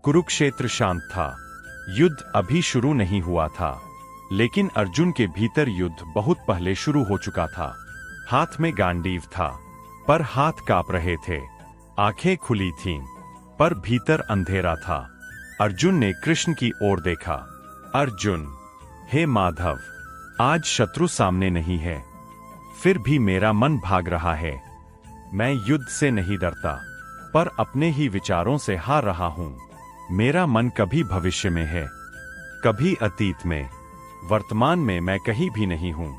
कुरुक्षेत्र शांत था। युद्ध अभी शुरू नहीं हुआ था, लेकिन अर्जुन के भीतर युद्ध बहुत पहले शुरू हो चुका था। हाथ में गांडीव था, पर हाथ कांप रहे थे। आंखें खुली थीं, पर भीतर अंधेरा था। अर्जुन ने कृष्ण की ओर देखा। अर्जुन, हे माधव, आज शत्रु सामने नहीं है, फिर भी मेरा मन भाग रहा है। मैं युद्ध से नहीं डरता, पर अपने ही विचारों से हार रहा हूं। मेरा मन कभी भविष्य में है, कभी अतीत में, वर्तमान में मैं कहीं भी नहीं हूं।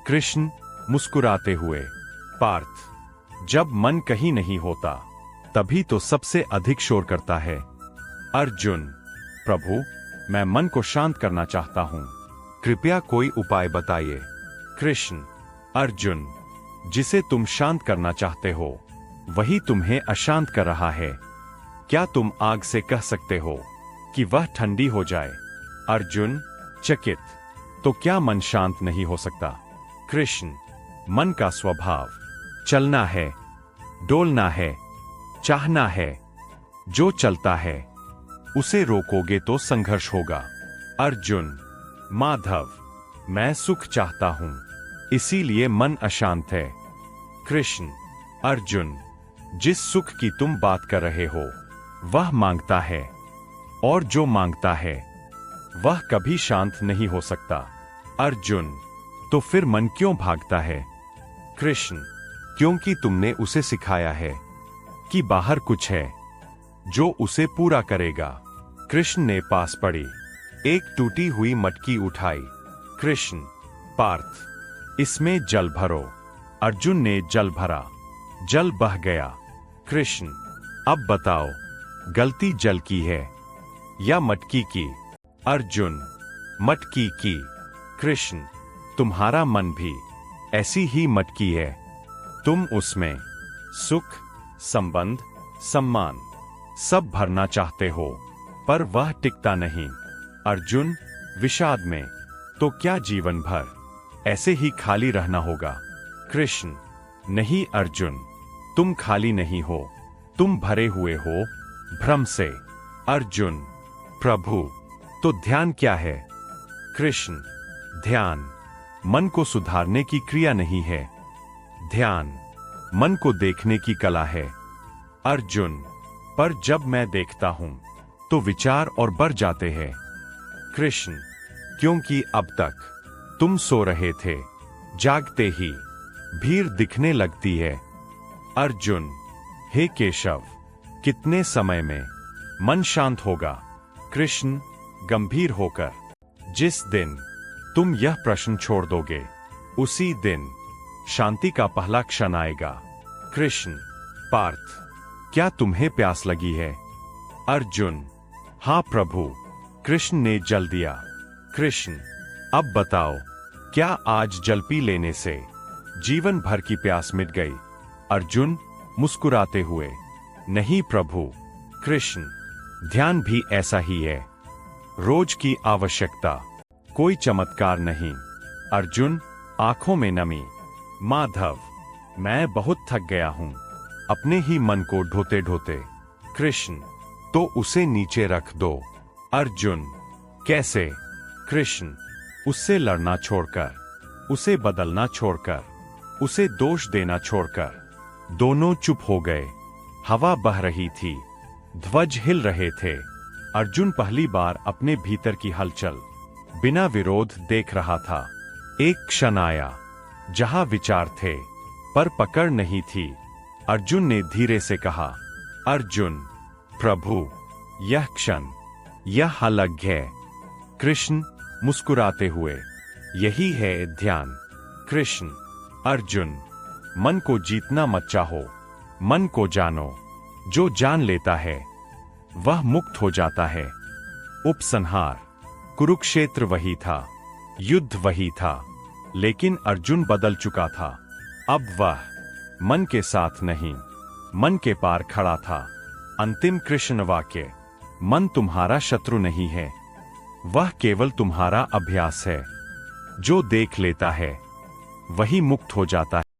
कृष्ण मुस्कुराते हुए, पार्थ, जब मन कहीं नहीं होता, तभी तो सबसे अधिक शोर करता है। अर्जुन, प्रभु, मैं मन को शांत करना चाहता हूं, कृपया कोई उपाय बताइए। कृष्ण, अर्जुन, जिसे तुम शांत करना चाहते हो, वही तुम्हें अशांत कर रहा है। क्या तुम आग से कह सकते हो कि वह ठंडी हो जाए? अर्जुन, चकित, तो क्या मन शांत नहीं हो सकता? कृष्ण, मन का स्वभाव चलना है, डोलना है, चाहना है। जो चलता है, उसे रोकोगे तो संघर्ष होगा। अर्जुन, माधव, मैं सुख चाहता हूं, इसीलिए मन अशांत है। कृष्ण, अर्जुन, जिस सुख की तुम बात कर रहे हो, वह मांगता है, और जो मांगता है, वह कभी शांत नहीं हो सकता। अर्जुन, तो फिर मन क्यों भागता है? कृष्ण, क्योंकि तुमने उसे सिखाया है कि बाहर कुछ है जो उसे पूरा करेगा। कृष्ण ने पास पड़ी एक टूटी हुई मटकी उठाई। कृष्ण, पार्थ, इसमें जल भरो। अर्जुन ने जल भरा, जल बह गया। कृष्ण, अब बताओ, गलती जल की है या मटकी की? अर्जुन, मटकी की। कृष्ण, तुम्हारा मन भी ऐसी ही मटकी है। तुम उसमें सुख, संबंध, सम्मान सब भरना चाहते हो, पर वह टिकता नहीं। अर्जुन, विषाद में तो क्या जीवन भर ऐसे ही खाली रहना होगा? कृष्ण, नहीं अर्जुन, तुम खाली नहीं हो, तुम भरे हुए हो भ्रम से। अर्जुन, प्रभु, तो ध्यान क्या है? कृष्ण, ध्यान मन को सुधारने की क्रिया नहीं है, ध्यान मन को देखने की कला है। अर्जुन, पर जब मैं देखता हूं तो विचार और बढ़ जाते हैं। कृष्ण, क्योंकि अब तक तुम सो रहे थे, जागते ही भीड़ दिखने लगती है। अर्जुन, हे केशव, कितने समय में मन शांत होगा? कृष्ण, गंभीर होकर, जिस दिन तुम यह प्रश्न छोड़ दोगे, उसी दिन शांति का पहला क्षण आएगा। कृष्ण, पार्थ, क्या तुम्हें प्यास लगी है? अर्जुन, हां प्रभु। कृष्ण ने जल दिया। कृष्ण, अब बताओ, क्या आज जल पी लेने से जीवन भर की प्यास मिट गई? अर्जुन मुस्कुराते हुए, नहीं प्रभु। कृष्ण, ध्यान भी ऐसा ही है, रोज की आवश्यकता, कोई चमत्कार नहीं। अर्जुन, आंखों में नमी। माधव, मैं बहुत थक गया हूं अपने ही मन को ढोते ढोते। कृष्ण, तो उसे नीचे रख दो। अर्जुन, कैसे? कृष्ण, उससे लड़ना छोड़कर, उसे बदलना छोड़कर, उसे दोष देना छोड़कर। दोनों चुप हो गए। हवा बह रही थी, ध्वज हिल रहे थे। अर्जुन पहली बार अपने भीतर की हलचल बिना विरोध देख रहा था। एक क्षण आया जहां विचार थे, पर पकड़ नहीं थी। अर्जुन ने धीरे से कहा, अर्जुन, प्रभु, यह क्षण, यह अलग है। कृष्ण मुस्कुराते हुए, यही है ध्यान। कृष्ण, अर्जुन, मन को जीतना मत चाहो, मन को जानो। जो जान लेता है वह मुक्त हो जाता है। उपसंहार, कुरुक्षेत्र वही था, युद्ध वही था, लेकिन अर्जुन बदल चुका था। अब वह मन के साथ नहीं, मन के पार खड़ा था। अंतिम कृष्ण वाक्य, मन तुम्हारा शत्रु नहीं है, वह केवल तुम्हारा अभ्यास है। जो देख लेता है वही मुक्त हो जाता है।